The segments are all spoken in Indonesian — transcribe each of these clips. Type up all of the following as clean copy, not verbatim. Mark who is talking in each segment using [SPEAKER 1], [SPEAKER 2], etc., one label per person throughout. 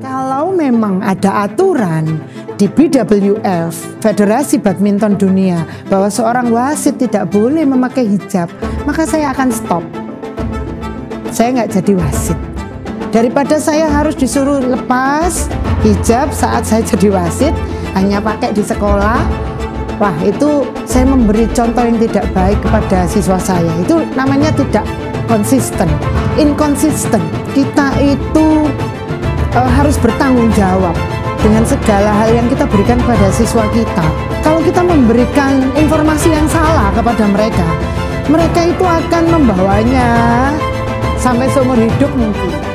[SPEAKER 1] Kalau memang ada aturan di BWF, Federasi Badminton Dunia, bahwa seorang wasit tidak boleh memakai hijab, maka saya akan stop. Saya nggak jadi wasit. Daripada saya harus disuruh lepas hijab saat saya jadi wasit, hanya pakai di sekolah, wah itu saya memberi contoh yang tidak baik kepada siswa saya. Itu namanya tidak konsisten, inkonsisten. Kita itu harus bertanggung jawab dengan segala hal yang kita berikan kepada siswa kita. Kalau kita memberikan informasi yang salah kepada mereka, mereka itu akan membawanya sampai seumur hidup mungkin.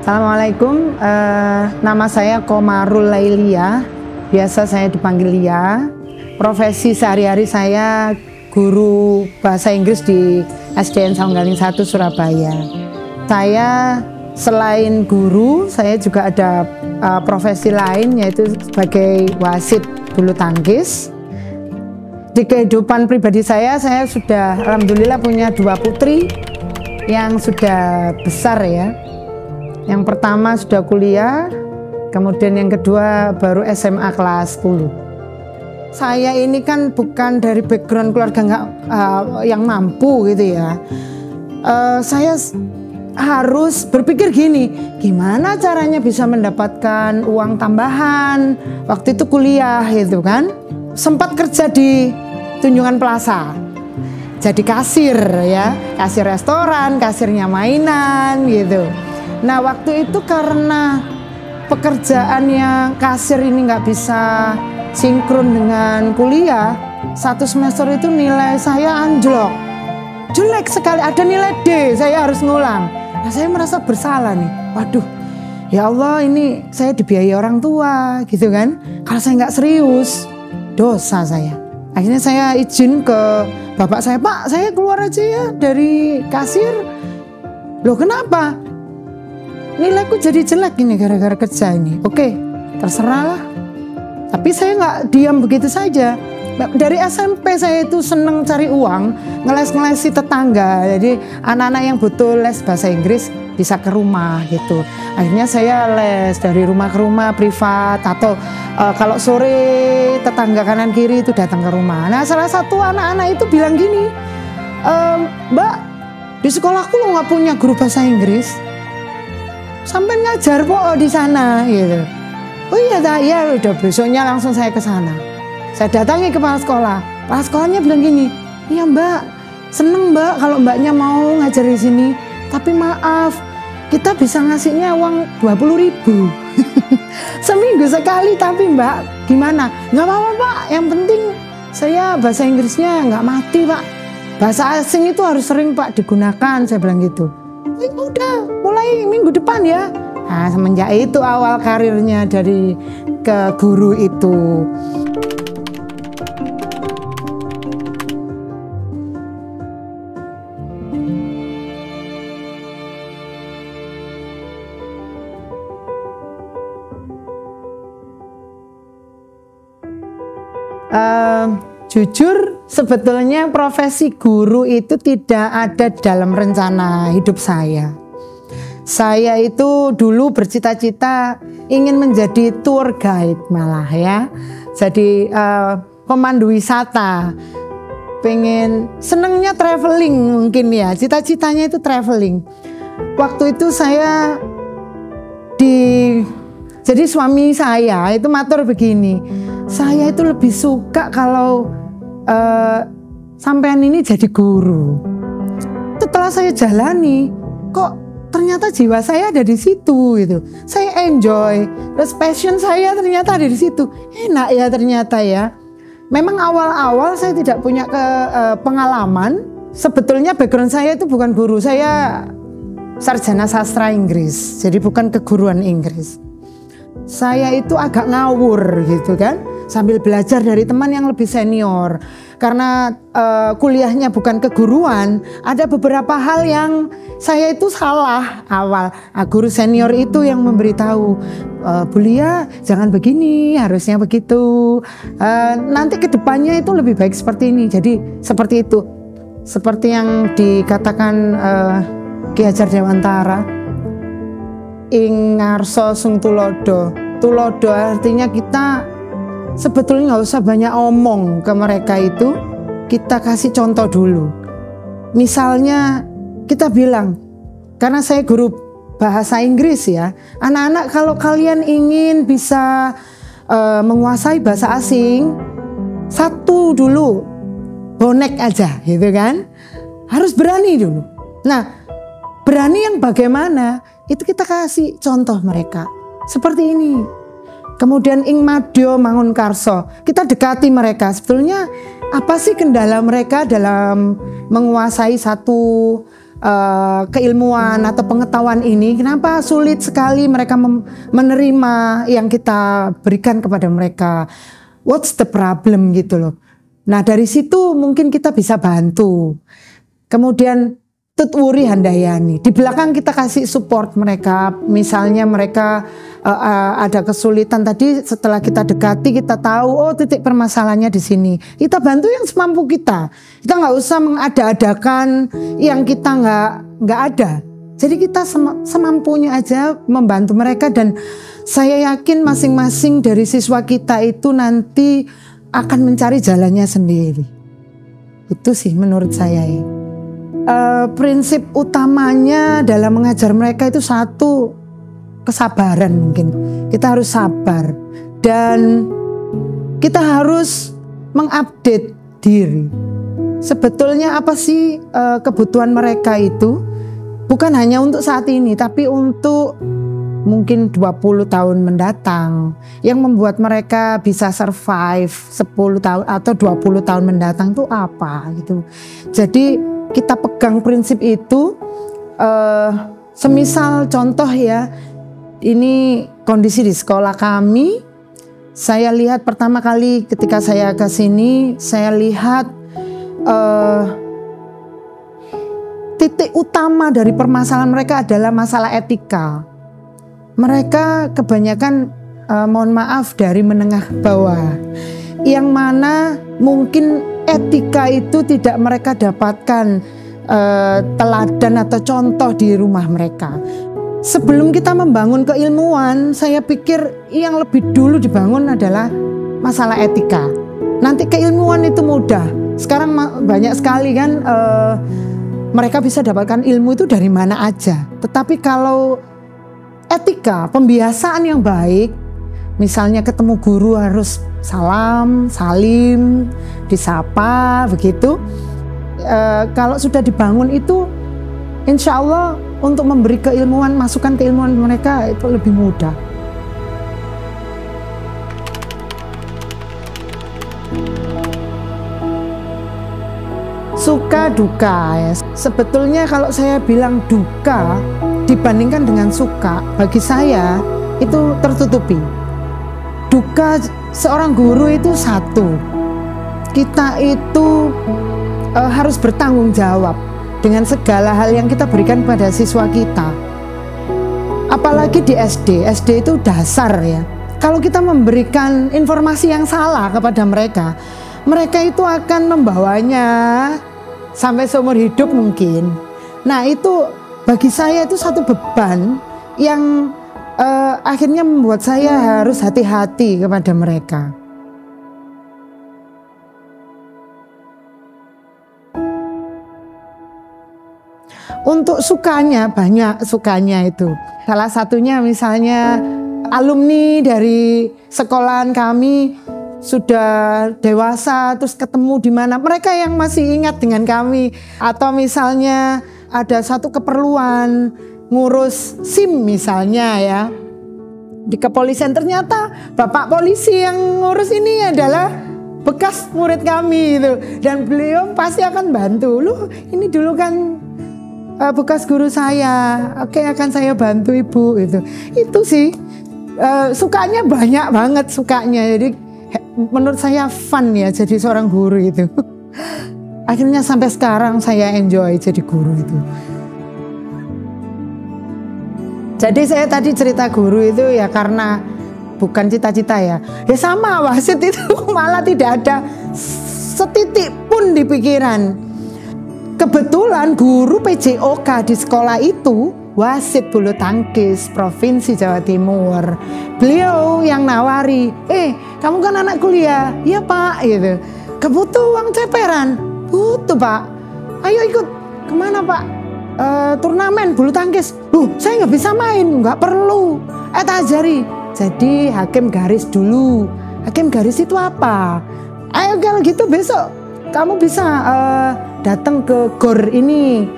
[SPEAKER 1] Assalamualaikum, nama saya Komarul Lailia, biasa saya dipanggil Lia. Profesi sehari-hari saya guru bahasa Inggris di SDN Saunggaling 1 Surabaya. Saya selain guru, saya juga ada profesi lain, yaitu sebagai wasit bulu tangkis. Di kehidupan pribadi saya sudah alhamdulillah punya 2 putri yang sudah besar ya. Yang pertama sudah kuliah, kemudian yang kedua baru SMA kelas 10. Saya ini kan bukan dari background keluarga yang mampu gitu ya. Saya harus berpikir gini, gimana caranya bisa mendapatkan uang tambahan. Waktu itu kuliah gitu kan. Sempat kerja di Tunjungan Plaza. Jadi kasir ya, kasir restoran, kasirnya mainan gitu. Nah waktu itu karena pekerjaannya kasir ini nggak bisa sinkron dengan kuliah, 1 semester itu nilai saya anjlok, jelek sekali, ada nilai D, saya harus ngulang. Nah saya merasa bersalah nih, waduh ya Allah ini saya dibiayai orang tua gitu kan, kalau saya nggak serius dosa saya. Akhirnya saya izin ke bapak saya, Pak saya keluar aja ya dari kasir. Loh kenapa? Nilaiku jadi jelek ini gara-gara kerja ini. Oke, terserah lah. Tapi saya nggak diam begitu saja. Dari SMP saya itu seneng cari uang, ngeles-ngelesi tetangga. Jadi anak-anak yang butuh les bahasa Inggris bisa ke rumah gitu. Akhirnya saya les dari rumah ke rumah privat, atau kalau sore tetangga kanan kiri itu datang ke rumah. Nah salah satu anak-anak itu bilang gini, Mbak di sekolahku lo nggak punya guru bahasa Inggris. Sampai ngajar po di sana gitu. Oh iya ya udah, besoknya langsung saya ke sana. Saya datangi kepala sekolah. Kepala sekolahnya bilang gini, iya Mbak, seneng Mbak kalau Mbaknya mau ngajar di sini. Tapi maaf, kita bisa ngasihnya uang 20.000 seminggu sekali. Tapi Mbak, gimana? Nggak apa-apa Pak. Yang penting saya bahasa Inggrisnya nggak mati Pak. Bahasa asing itu harus sering Pak digunakan. Saya bilang gitu. Udah mulai minggu depan ya. Nah semenjak itu awal karirnya dari ke guru itu. Jujur sebetulnya profesi guru itu tidak ada dalam rencana hidup saya. Saya itu dulu bercita-cita ingin menjadi tour guide malah ya. Jadi pemandu wisata. Senengnya traveling mungkin ya. Cita-citanya itu traveling. Waktu itu saya jadi suami saya itu matur begini. Saya itu lebih suka kalau sampean ini jadi guru. Setelah saya jalani, kok ternyata jiwa saya ada di situ gitu. Saya enjoy, terus passion saya ternyata ada di situ. Enak ya ternyata ya. Memang awal-awal saya tidak punya pengalaman. Sebetulnya background saya itu bukan guru, saya sarjana sastra Inggris. Jadi bukan keguruan Inggris. Saya itu agak ngawur gitu kan. sambil belajar dari teman yang lebih senior. Karena kuliahnya bukan keguruan, ada beberapa hal yang saya itu salah awal. Guru senior itu yang memberitahu, Bu Lia jangan begini, harusnya begitu. Nanti kedepannya itu lebih baik seperti ini. Jadi seperti itu, seperti yang dikatakan Ki Hajar Dewantara, ing ngarso sung tulodo. Tulodo artinya kita sebetulnya nggak usah banyak omong ke mereka itu, kita kasih contoh dulu. Misalnya kita bilang, karena saya guru bahasa Inggris ya, anak-anak kalau kalian ingin bisa menguasai bahasa asing, satu dulu, bonek aja gitu kan, harus berani dulu. Nah, berani yang bagaimana, itu kita kasih contoh mereka, seperti ini. Kemudian ing madya mangun karso, kita dekati mereka. Sebetulnya apa sih kendala mereka dalam menguasai satu keilmuan atau pengetahuan ini? Kenapa sulit sekali mereka menerima yang kita berikan kepada mereka? What's the problem gitu loh. Nah dari situ mungkin kita bisa bantu. Kemudian Tutwuri Handayani, di belakang kita kasih support mereka. Misalnya mereka ada kesulitan tadi, setelah kita dekati kita tahu oh titik permasalahannya di sini. Kita bantu yang semampu kita. Kita nggak usah mengada-adakan yang kita nggak ada. Jadi kita semampunya aja membantu mereka, dan saya yakin masing-masing dari siswa kita itu nanti akan mencari jalannya sendiri. Itu sih menurut saya ya. Prinsip utamanya dalam mengajar mereka itu satu, kesabaran mungkin. Kita harus sabar dan kita harus mengupdate diri. Sebetulnya apa sih kebutuhan mereka itu? Bukan hanya untuk saat ini, tapi untuk mungkin 20 tahun mendatang. Yang membuat mereka bisa survive 10 tahun atau 20 tahun mendatang itu apa gitu. Jadi kita pegang prinsip itu, semisal contoh ya, ini kondisi di sekolah kami. Saya lihat pertama kali ketika saya ke sini, saya lihat titik utama dari permasalahan mereka adalah masalah etika. Mereka kebanyakan, mohon maaf, dari menengah bawah, yang mana mungkin etika itu tidak mereka dapatkan teladan atau contoh di rumah mereka. Sebelum kita membangun keilmuan, saya pikir yang lebih dulu dibangun adalah masalah etika. Nanti keilmuan itu mudah. Sekarang banyak sekali kan mereka bisa dapatkan ilmu itu dari mana aja. Tetapi kalau etika, pembiasaan yang baik, misalnya ketemu guru harus salam, salim, disapa, begitu. Kalau sudah dibangun itu, insya Allah untuk memberi keilmuan, masukan keilmuan mereka itu lebih mudah. Suka duka ya. Sebetulnya kalau saya bilang duka dibandingkan dengan suka, bagi saya itu tertutupi. Duka seorang guru itu satu, kita itu harus bertanggung jawab dengan segala hal yang kita berikan pada siswa kita. Apalagi di SD, SD itu dasar ya. Kalau kita memberikan informasi yang salah kepada mereka, mereka itu akan membawanya sampai seumur hidup mungkin. Nah itu bagi saya itu satu beban yang akhirnya membuat saya harus hati-hati kepada mereka. Untuk sukanya, banyak sukanya itu. Salah satunya misalnya alumni dari sekolahan kami sudah dewasa, terus ketemu di mana, mereka yang masih ingat dengan kami. Atau misalnya ada satu keperluan ngurus SIM misalnya ya, di kepolisian, ternyata bapak polisi yang ngurus ini adalah bekas murid kami itu, dan beliau pasti akan bantu. Loh, ini dulu kan bekas guru saya, oke akan saya bantu ibu itu sih. Sukanya banyak banget sukanya, jadi menurut saya fun ya jadi seorang guru itu. Akhirnya sampai sekarang saya enjoy jadi guru itu. Jadi saya tadi cerita guru itu ya karena bukan cita-cita ya. Ya sama, wasit itu malah tidak ada setitik pun di pikiran. Kebetulan guru PJOK di sekolah itu wasit bulu tangkis Provinsi Jawa Timur. Beliau yang nawari, kamu kan anak kuliah, iya Pak, gitu. Kebutuh uang ceperan, butuh Pak. Ayo ikut, kemana Pak? Turnamen bulu tangkis. Saya nggak bisa main, nggak perlu. Tak ajari. Jadi hakim garis dulu. Hakim garis itu apa? Ayo kalau gitu besok kamu bisa datang ke GOR ini.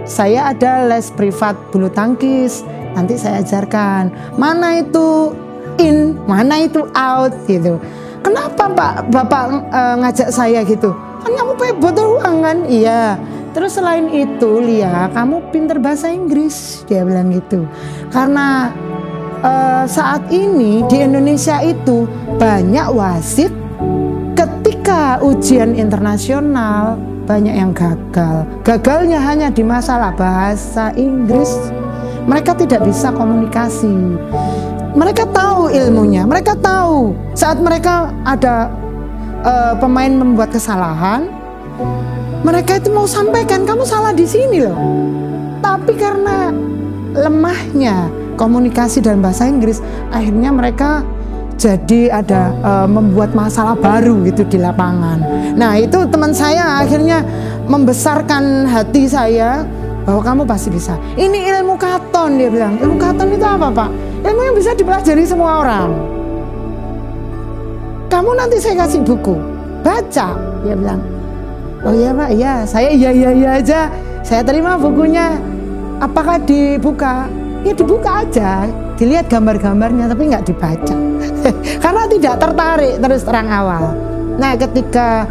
[SPEAKER 1] Saya ada les privat bulu tangkis. Nanti saya ajarkan. Mana itu in, mana itu out gitu. Kenapa Pak Bapak ngajak saya gitu? Kan kamu butuh uang kan? Iya. Terus selain itu, Lia, kamu pinter bahasa Inggris, dia bilang gitu. Karena saat ini di Indonesia itu banyak wasit ketika ujian internasional banyak yang gagal. Gagalnya hanya di masalah bahasa Inggris. Mereka tidak bisa komunikasi. Mereka tahu ilmunya, mereka tahu saat mereka ada pemain membuat kesalahan, mereka itu mau sampaikan kamu salah di sini loh. Tapi karena lemahnya komunikasi dalam bahasa Inggris, akhirnya mereka jadi ada membuat masalah baru gitu di lapangan. Nah itu teman saya akhirnya membesarkan hati saya bahwa kamu pasti bisa. Ini ilmu katon, dia bilang. Ilmu katon itu apa Pak? Ilmu yang bisa dipelajari semua orang. Kamu nanti saya kasih buku, baca, dia bilang. Oh iya Pak, iya. Saya iya aja. Saya terima bukunya. Apakah dibuka? Ya dibuka aja. Dilihat gambar-gambarnya tapi nggak dibaca. Karena tidak tertarik terus terang awal. Nah ketika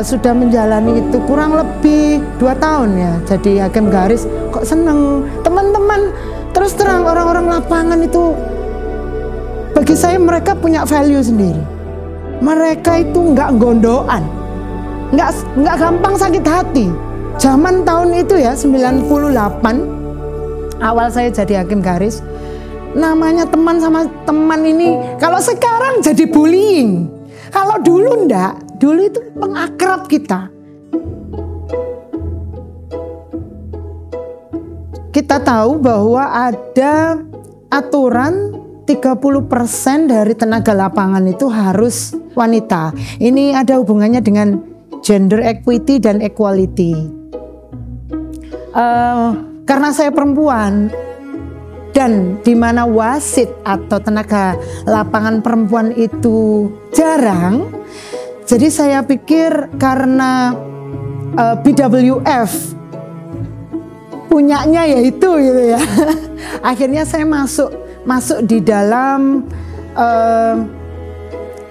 [SPEAKER 1] sudah menjalani itu kurang lebih 2 tahun ya jadi hakim garis, kok seneng. Teman-teman terus terang orang-orang lapangan itu bagi saya mereka punya value sendiri. Mereka itu nggak gondoan. Nggak gampang sakit hati. Zaman tahun itu ya 98 awal saya jadi hakim garis, namanya teman sama teman ini kalau sekarang jadi bullying. Kalau dulu enggak, dulu itu pengakrab kita. Kita tahu bahwa ada aturan 30% dari tenaga lapangan itu harus wanita. Ini ada hubungannya dengan gender equity dan equality. Karena saya perempuan dan di mana wasit atau tenaga lapangan perempuan itu jarang, jadi saya pikir karena BWF punyanya yaitu gitu ya. Akhirnya saya masuk di dalam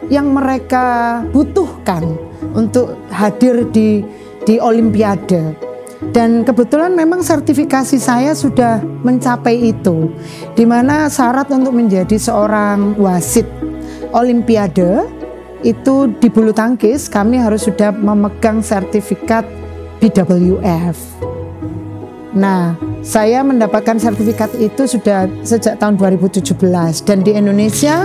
[SPEAKER 1] yang mereka butuhkan untuk hadir di Olimpiade. Dan kebetulan memang sertifikasi saya sudah mencapai itu, di mana syarat untuk menjadi seorang wasit Olimpiade itu di bulu tangkis kami harus sudah memegang sertifikat BWF. Nah, saya mendapatkan sertifikat itu sudah sejak tahun 2017 dan di Indonesia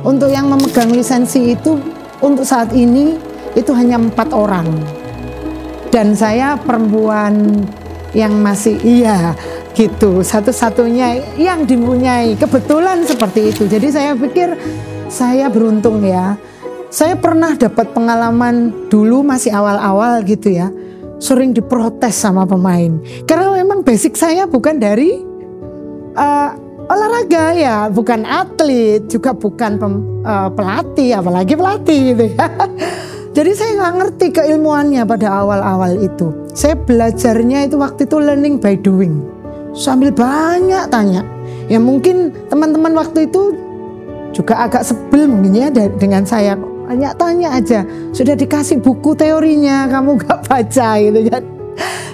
[SPEAKER 1] untuk yang memegang lisensi itu untuk saat ini itu hanya 4 orang. Dan saya perempuan yang masih gitu, satu-satunya yang dipunyai, kebetulan seperti itu. Jadi saya pikir saya beruntung ya. Saya pernah dapat pengalaman dulu masih awal-awal gitu ya, sering diprotes sama pemain. Karena memang basic saya bukan dari olahraga ya, bukan atlet, juga bukan pelatih, apalagi pelatih gitu ya. Jadi saya nggak ngerti keilmuannya pada awal-awal itu. Saya belajarnya itu waktu itu learning by doing. Sambil banyak tanya. Ya mungkin teman-teman waktu itu juga agak sebel mungkin ya dengan saya. Tanya aja. Sudah dikasih buku teorinya, kamu nggak baca gitu kan.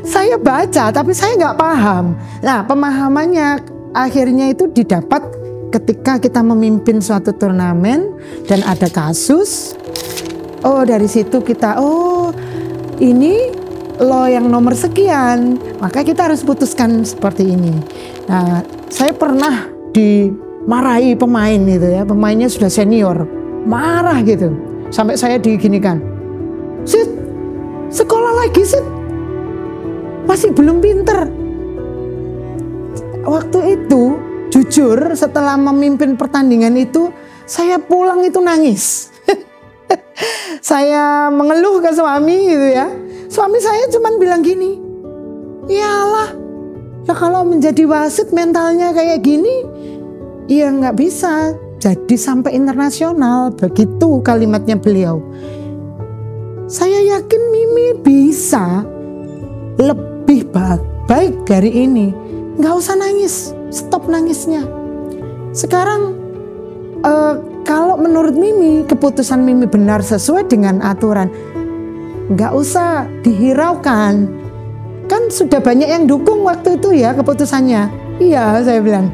[SPEAKER 1] Saya baca tapi saya nggak paham. Nah pemahamannya akhirnya itu didapat ketika kita memimpin suatu turnamen dan ada kasus Oh dari situ kita, oh ini lo yang nomor sekian, maka kita harus putuskan seperti ini. Nah, saya pernah dimarahi pemain gitu ya, pemainnya sudah senior, marah gitu, sampai saya diginikan, Sid, sekolah lagi Sid, masih belum pinter. Waktu itu jujur setelah memimpin pertandingan itu, saya pulang itu nangis. Saya mengeluh ke suami gitu ya. Suami saya cuman bilang gini, iyalah, ya kalau menjadi wasit mentalnya kayak gini, ya nggak bisa jadi sampai internasional. Begitu kalimatnya beliau. Saya yakin Mimi bisa lebih baik dari ini. Nggak usah nangis, stop nangisnya. Sekarang kalau menurut Mimi, keputusan Mimi benar sesuai dengan aturan, nggak usah dihiraukan. Kan sudah banyak yang dukung waktu itu ya keputusannya. Iya, saya bilang,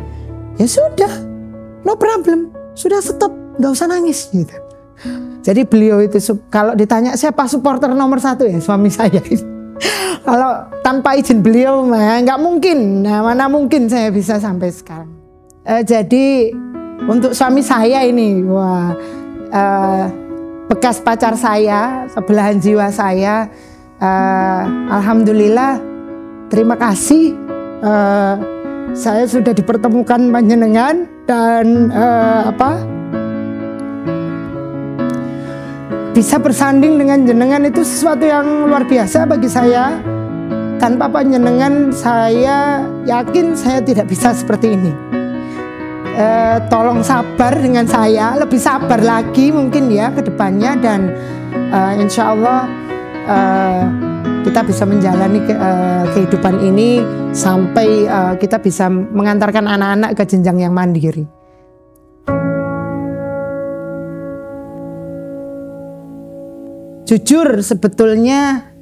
[SPEAKER 1] ya sudah, no problem, sudah stop, nggak usah nangis gitu. Jadi beliau itu kalau ditanya siapa supporter nomor 1 ya suami saya. Kalau tanpa izin beliau nggak mungkin. Nah, mana mungkin saya bisa sampai sekarang. Jadi untuk suami saya ini, wah, bekas pacar saya, sebelahan jiwa saya, alhamdulillah, terima kasih. Saya sudah dipertemukan panjenengan dan bisa bersanding dengan jenengan itu sesuatu yang luar biasa bagi saya. Tanpa panjenengan saya yakin saya tidak bisa seperti ini. Tolong sabar dengan saya, lebih sabar lagi mungkin ya ke depannya, dan insya Allah kita bisa menjalani kehidupan ini sampai kita bisa mengantarkan anak-anak ke jenjang yang mandiri. Jujur sebetulnya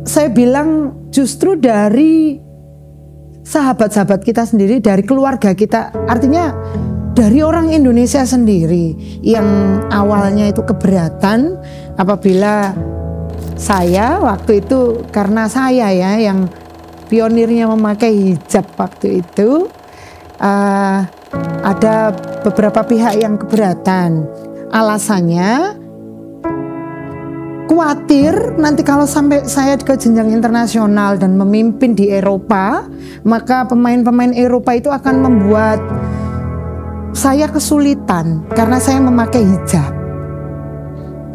[SPEAKER 1] saya bilang justru dari sahabat-sahabat kita sendiri, dari keluarga kita, artinya dari orang Indonesia sendiri yang awalnya itu keberatan apabila saya waktu itu, karena saya ya yang pionirnya memakai hijab waktu itu, ada beberapa pihak yang keberatan. Alasannya khawatir nanti kalau sampai saya ke jenjang internasional dan memimpin di Eropa, maka pemain-pemain Eropa itu akan membuat saya kesulitan karena saya memakai hijab.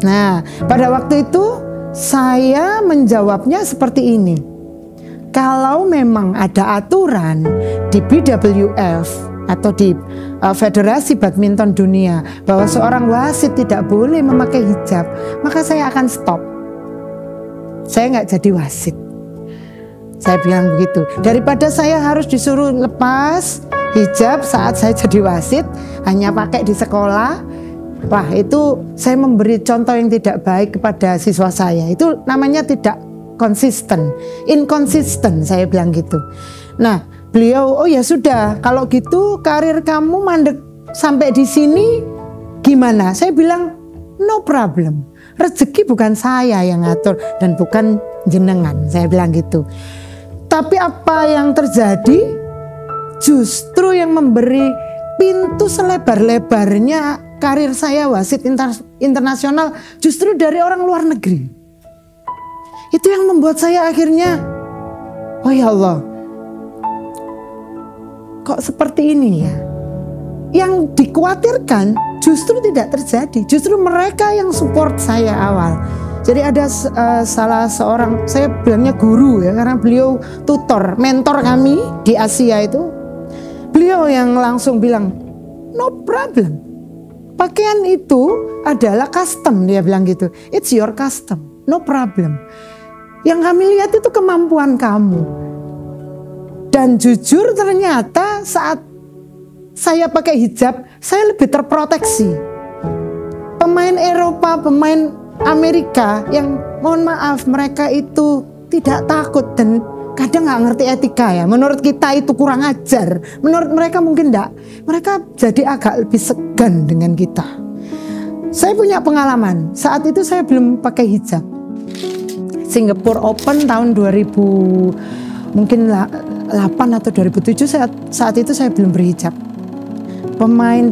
[SPEAKER 1] Nah, pada waktu itu saya menjawabnya seperti ini. Kalau memang ada aturan di BWF atau di Federasi Badminton Dunia bahwa seorang wasit tidak boleh memakai hijab, maka saya akan stop. Saya nggak jadi wasit. Saya bilang begitu. Daripada saya harus disuruh lepas hijab saat saya jadi wasit, hanya pakai di sekolah, wah itu saya memberi contoh yang tidak baik kepada siswa saya. Itu namanya tidak konsisten, inkonsisten, saya bilang gitu. Nah, beliau, oh ya sudah, kalau gitu karir kamu mandek sampai di sini gimana? Saya bilang, no problem. Rezeki bukan saya yang ngatur dan bukan jenengan, saya bilang gitu. Tapi apa yang terjadi? Justru yang memberi pintu selebar-lebarnya karir saya wasit internasional justru dari orang luar negeri. Itu yang membuat saya akhirnya, oh ya Allah, kok seperti ini ya? Yang dikhawatirkan justru tidak terjadi. Justru mereka yang support saya awal. Jadi ada salah seorang, saya bilangnya guru ya, karena beliau tutor, mentor kami di Asia itu. Beliau yang langsung bilang, no problem. Pakaian itu adalah custom, dia bilang gitu. It's your custom, no problem. Yang kami lihat itu kemampuan kamu. Dan jujur ternyata saat saya pakai hijab, saya lebih terproteksi. Pemain Eropa, pemain Amerika yang mohon maaf mereka itu tidak takut dan kadang nggak ngerti etika ya. Menurut kita itu kurang ajar, menurut mereka mungkin enggak. Mereka jadi agak lebih segan dengan kita. Saya punya pengalaman. Saat itu saya belum pakai hijab. Singapore Open tahun 2000 mungkin 8 atau 2007, saat itu saya belum berhijab. Pemain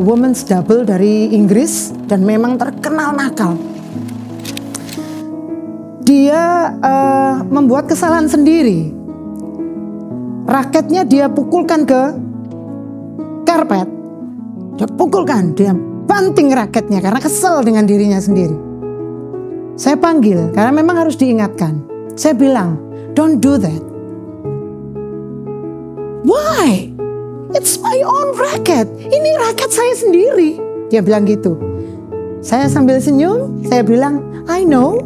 [SPEAKER 1] women's double dari Inggris dan memang terkenal nakal. Dia membuat kesalahan sendiri. Raketnya dia pukulkan ke karpet. Dia pukulkan, dia banting raketnya karena kesel dengan dirinya sendiri. Saya panggil karena memang harus diingatkan. Saya bilang, don't do that. Why? It's my own racket. Ini raket saya sendiri. Dia bilang gitu. Saya sambil senyum, saya bilang, I know.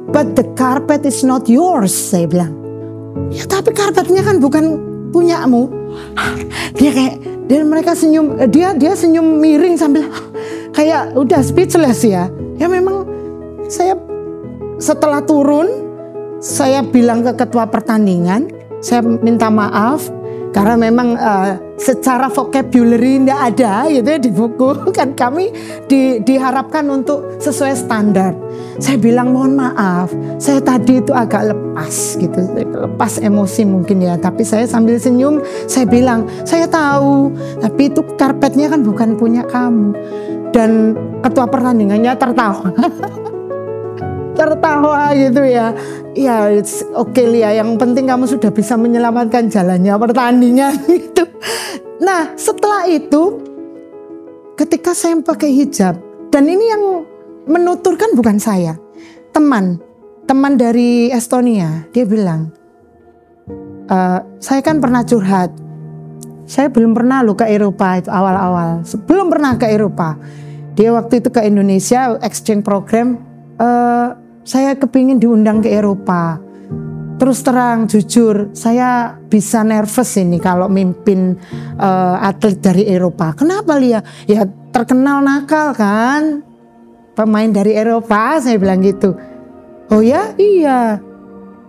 [SPEAKER 1] But the carpet is not yours, saya bilang. Ya tapi karpetnya kan bukan punyamu. Mereka senyum, dia senyum miring sambil kayak udah speechless ya. Ya memang saya setelah turun, saya bilang ke ketua pertandingan, saya minta maaf. Karena memang secara vocabulary tidak ada gitu ya di buku, kan kami diharapkan untuk sesuai standar. Saya bilang mohon maaf, saya tadi itu agak lepas gitu, lepas emosi mungkin ya. Tapi saya sambil senyum, saya bilang saya tahu, tapi itu karpetnya kan bukan punya kamu. Dan ketua pertandingannya tertawa. Tertawa gitu ya. Ya, it's okay Lia, yang penting kamu sudah bisa menyelamatkan jalannya pertandingan gitu. Nah, setelah itu ketika saya pakai hijab, dan ini yang menuturkan bukan saya, teman dari Estonia, dia bilang, saya kan pernah curhat, saya belum pernah loh ke Eropa itu awal-awal, belum pernah ke Eropa. Dia waktu itu ke Indonesia exchange program. Saya kepingin diundang ke Eropa. Terus terang, jujur, saya bisa nervous ini kalau mimpin atlet dari Eropa. Kenapa Lia? Ya terkenal nakal kan, pemain dari Eropa, saya bilang gitu. Oh ya, iya.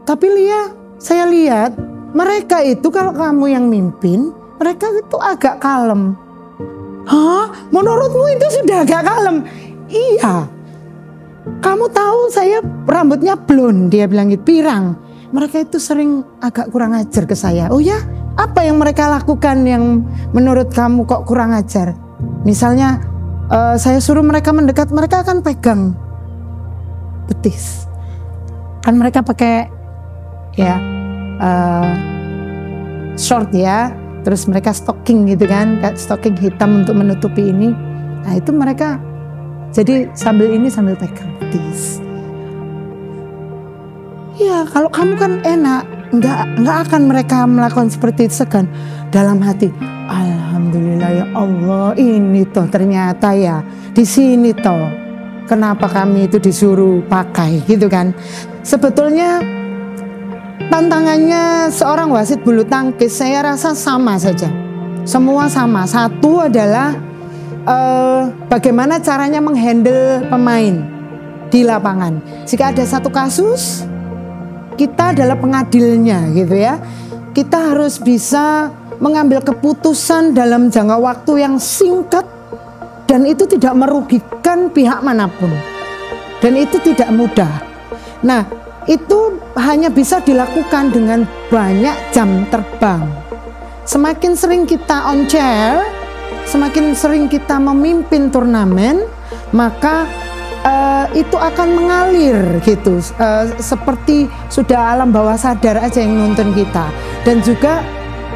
[SPEAKER 1] Tapi Lia, saya lihat mereka itu kalau kamu yang mimpin, mereka itu agak kalem. Hah? Menurutmu itu sudah agak kalem? Iya. Kamu tahu saya rambutnya blond, dia bilang gitu, pirang. Mereka itu sering agak kurang ajar ke saya. Oh ya, apa yang mereka lakukan yang menurut kamu kok kurang ajar? Misalnya saya suruh mereka mendekat, mereka akan pegang betis. Kan mereka pakai ya short ya, terus mereka stocking gitu kan, stocking hitam untuk menutupi ini. Nah itu mereka jadi sambil ini sambil pegang betis. Ya kalau kamu kan enak, nggak akan mereka melakukan seperti itu kan. Dalam hati, alhamdulillah ya Allah, ini toh ternyata ya di sini toh kenapa kami itu disuruh pakai gitu kan. Sebetulnya tantangannya seorang wasit bulu tangkis saya rasa sama saja, semua sama. Satu adalah bagaimana caranya menghandle pemain di lapangan. Jika ada satu kasus, kita adalah pengadilnya gitu ya. Kita harus bisa mengambil keputusan dalam jangka waktu yang singkat dan itu tidak merugikan pihak manapun. Dan itu tidak mudah. Nah, itu hanya bisa dilakukan dengan banyak jam terbang. Semakin sering kita on chair, semakin sering kita memimpin turnamen, maka itu akan mengalir gitu, seperti sudah alam bawah sadar aja yang nonton kita. Dan juga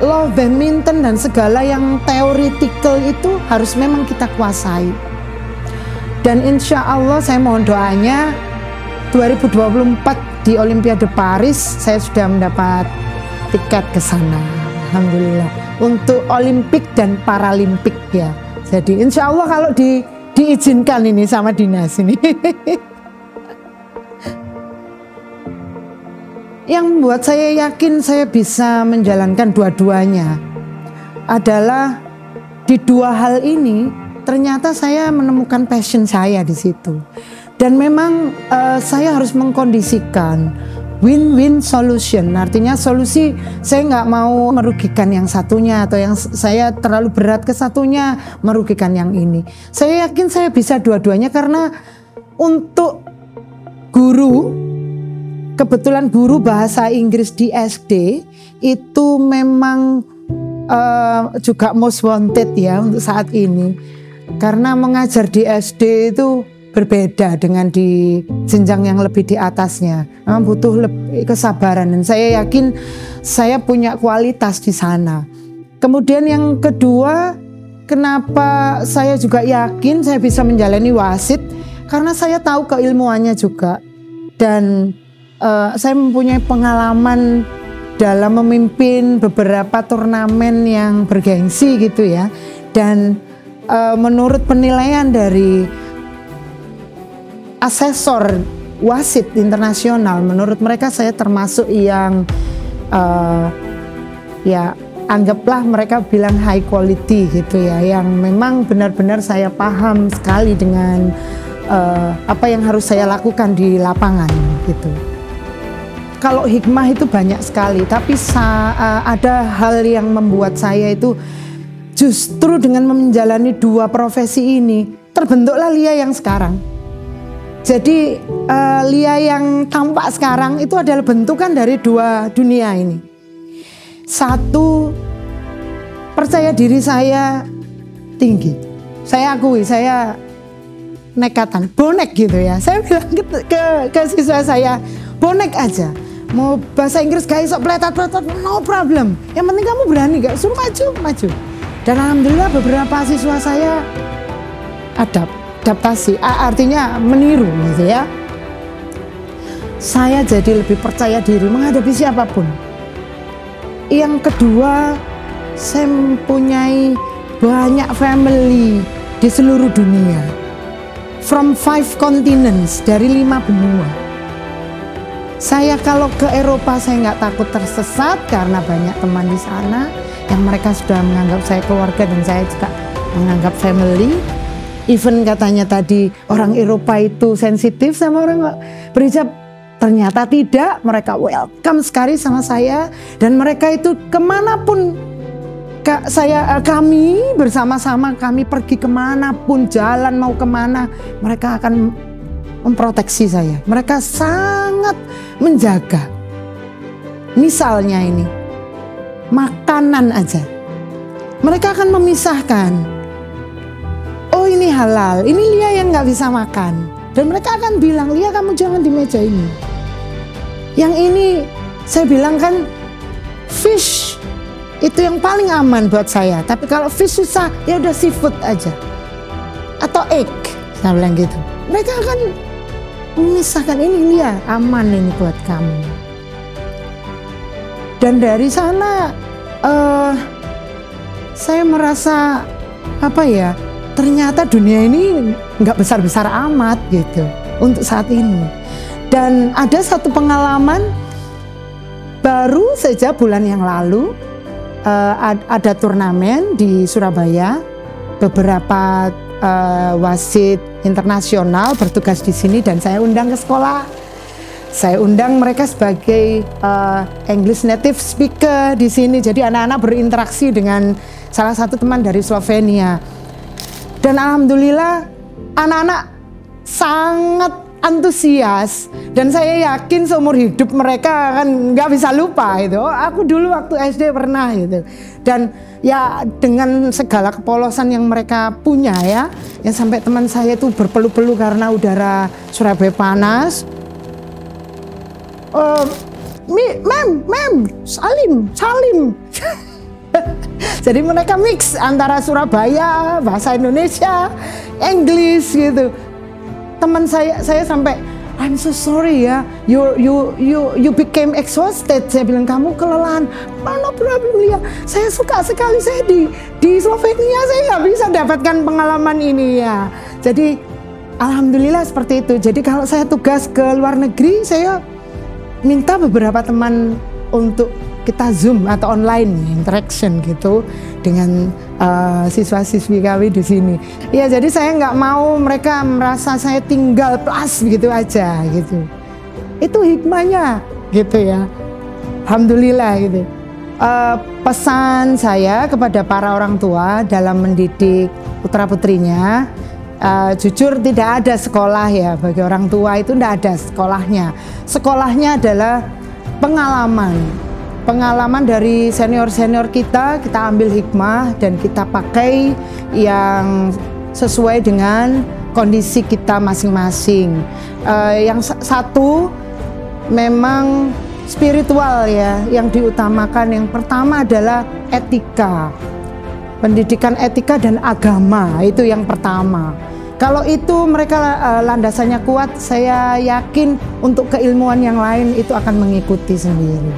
[SPEAKER 1] law badminton dan segala yang theoretical itu harus memang kita kuasai. Dan insya Allah saya mohon doanya 2024 di Olimpiade Paris saya sudah mendapat tiket ke sana, alhamdulillah, untuk Olimpik dan Paralimpik ya. Jadi insya Allah kalau diizinkan ini sama dinas ini. Yang membuat saya yakin saya bisa menjalankan dua-duanya adalah di dua hal ini ternyata saya menemukan passion saya di situ. Dan memang saya harus mengkondisikan win-win solution, artinya solusi saya nggak mau merugikan yang satunya atau yang saya terlalu berat ke satunya merugikan yang ini. Saya yakin saya bisa dua-duanya karena untuk guru, kebetulan guru bahasa Inggris di SD itu memang juga most wanted ya untuk saat ini, karena mengajar di SD itu berbeda dengan di jenjang yang lebih di atasnya. Memang butuh lebih kesabaran dan saya yakin saya punya kualitas di sana. Kemudian yang kedua, kenapa saya juga yakin saya bisa menjalani wasit, karena saya tahu keilmuannya juga dan saya mempunyai pengalaman dalam memimpin beberapa turnamen yang bergengsi gitu ya. Dan menurut penilaian dari asesor wasit internasional, menurut mereka saya termasuk yang ya anggaplah mereka bilang high quality gitu ya, yang memang benar-benar saya paham sekali dengan apa yang harus saya lakukan di lapangan gitu. Kalau hikmah itu banyak sekali, tapi ada hal yang membuat saya itu justru dengan menjalani dua profesi ini terbentuklah Lia yang sekarang. Jadi Lia yang tampak sekarang itu adalah bentukan dari dua dunia ini. Satu, percaya diri saya tinggi. Saya akui saya nekatan, bonek gitu ya. Saya bilang ke siswa saya, bonek aja. Mau bahasa Inggris gak iso pletat-pletat, no problem. Yang penting kamu berani, gak suruh maju. Dan alhamdulillah beberapa siswa saya adaptasi, artinya meniru gitu ya. Saya jadi lebih percaya diri menghadapi siapapun. Yang kedua, saya mempunyai banyak family di seluruh dunia. From 5 continents, dari 5 benua. Saya kalau ke Eropa saya nggak takut tersesat karena banyak teman di sana yang mereka sudah menganggap saya keluarga dan saya juga menganggap family. Even katanya tadi orang Eropa itu sensitif sama orang berhijab, ternyata tidak. Mereka welcome sekali sama saya dan mereka itu kemanapun kami bersama-sama, kami pergi kemanapun, jalan mau kemana, mereka akan memproteksi saya. Mereka sangat menjaga. Misalnya ini makanan aja, mereka akan memisahkan. Oh ini halal, ini Lia yang nggak bisa makan. Dan mereka akan bilang, Lia kamu jangan di meja ini. Yang ini saya bilang kan fish itu yang paling aman buat saya. Tapi kalau fish susah, ya udah seafood aja. Atau egg, saya bilang gitu. Mereka akan memisahkan, ini Lia aman ini buat kamu. Dan dari sana saya merasa apa ya, ternyata dunia ini nggak besar-besar amat gitu untuk saat ini. Dan ada satu pengalaman baru saja bulan yang lalu, ada turnamen di Surabaya. Beberapa wasit internasional bertugas di sini dan saya undang ke sekolah. Saya undang mereka sebagai English native speaker di sini. Jadi anak-anak berinteraksi dengan salah satu teman dari Slovenia. Dan alhamdulillah anak-anak sangat antusias dan saya yakin seumur hidup mereka kan nggak bisa lupa itu. Oh, aku dulu waktu SD pernah gitu. Dan ya dengan segala kepolosan yang mereka punya ya, yang sampai teman saya itu berpeluh-peluh karena udara Surabaya panas. Mem, salim. Jadi mereka mix antara Surabaya, bahasa Indonesia, English gitu. Teman saya sampai, I'm so sorry ya, you became exhausted. Saya bilang kamu kelelahan. No problem Lia. Saya suka sekali saya di Slovenia saya nggak bisa dapatkan pengalaman ini ya. Jadi alhamdulillah seperti itu. Jadi kalau saya tugas ke luar negeri, saya minta beberapa teman untuk kita Zoom atau online interaction gitu dengan siswa-siswi kami di sini. Ya jadi saya nggak mau mereka merasa saya tinggal plus begitu aja gitu. Itu hikmahnya gitu ya. Alhamdulillah gitu. Pesan saya kepada para orang tua dalam mendidik putra-putrinya, jujur tidak ada sekolah ya, bagi orang tua itu tidak ada sekolahnya. Sekolahnya adalah pengalaman dari senior-senior kita ambil hikmah dan kita pakai yang sesuai dengan kondisi kita masing-masing. Yang satu memang spiritual ya, yang diutamakan. Yang pertama adalah etika, pendidikan etika dan agama, itu yang pertama. Kalau itu mereka landasannya kuat, saya yakin untuk keilmuan yang lain itu akan mengikuti sendiri.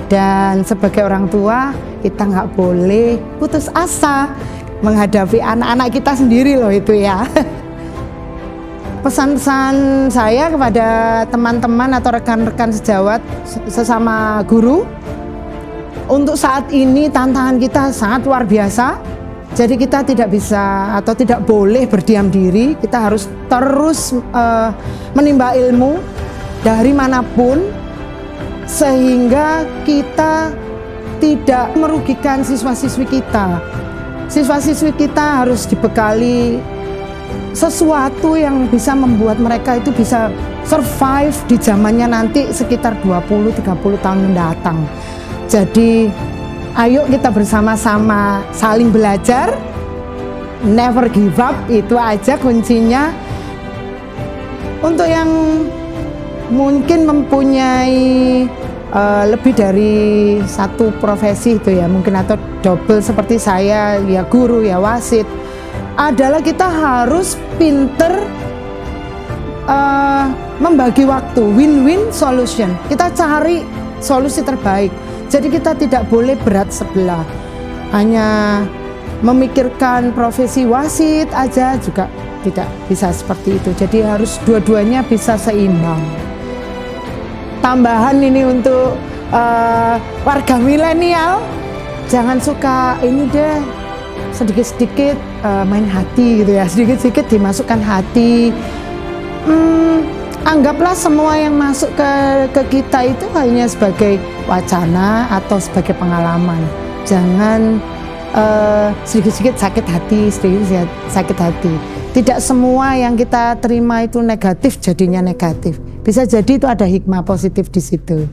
[SPEAKER 1] Dan sebagai orang tua kita nggak boleh putus asa menghadapi anak-anak kita sendiri loh itu ya. Pesan-pesan saya kepada teman-teman atau rekan-rekan sejawat sesama guru, untuk saat ini tantangan kita sangat luar biasa. Jadi kita tidak bisa atau tidak boleh berdiam diri. Kita harus terus menimba ilmu dari manapun, sehingga kita tidak merugikan siswa-siswi kita. Siswa-siswi kita harus dibekali sesuatu yang bisa membuat mereka itu bisa survive di zamannya nanti sekitar 20-30 tahun mendatang. Jadi ayo kita bersama-sama saling belajar, never give up, itu aja kuncinya. Untuk yang mungkin mempunyai lebih dari satu profesi itu ya mungkin, atau double seperti saya ya, guru ya wasit, adalah kita harus pinter membagi waktu, win-win solution. Kita cari solusi terbaik. Jadi kita tidak boleh berat sebelah, hanya memikirkan profesi wasit aja juga tidak bisa seperti itu. Jadi harus dua-duanya bisa seimbang. Tambahan ini untuk warga milenial, jangan suka ini deh, sedikit-sedikit main hati gitu ya, sedikit-sedikit dimasukkan hati. Anggaplah semua yang masuk ke kita itu hanya sebagai wacana atau sebagai pengalaman. Jangan sedikit-sedikit sakit hati, sedikit sakit hati. Tidak semua yang kita terima itu negatif jadinya negatif. Bisa jadi itu ada hikmah positif di situ.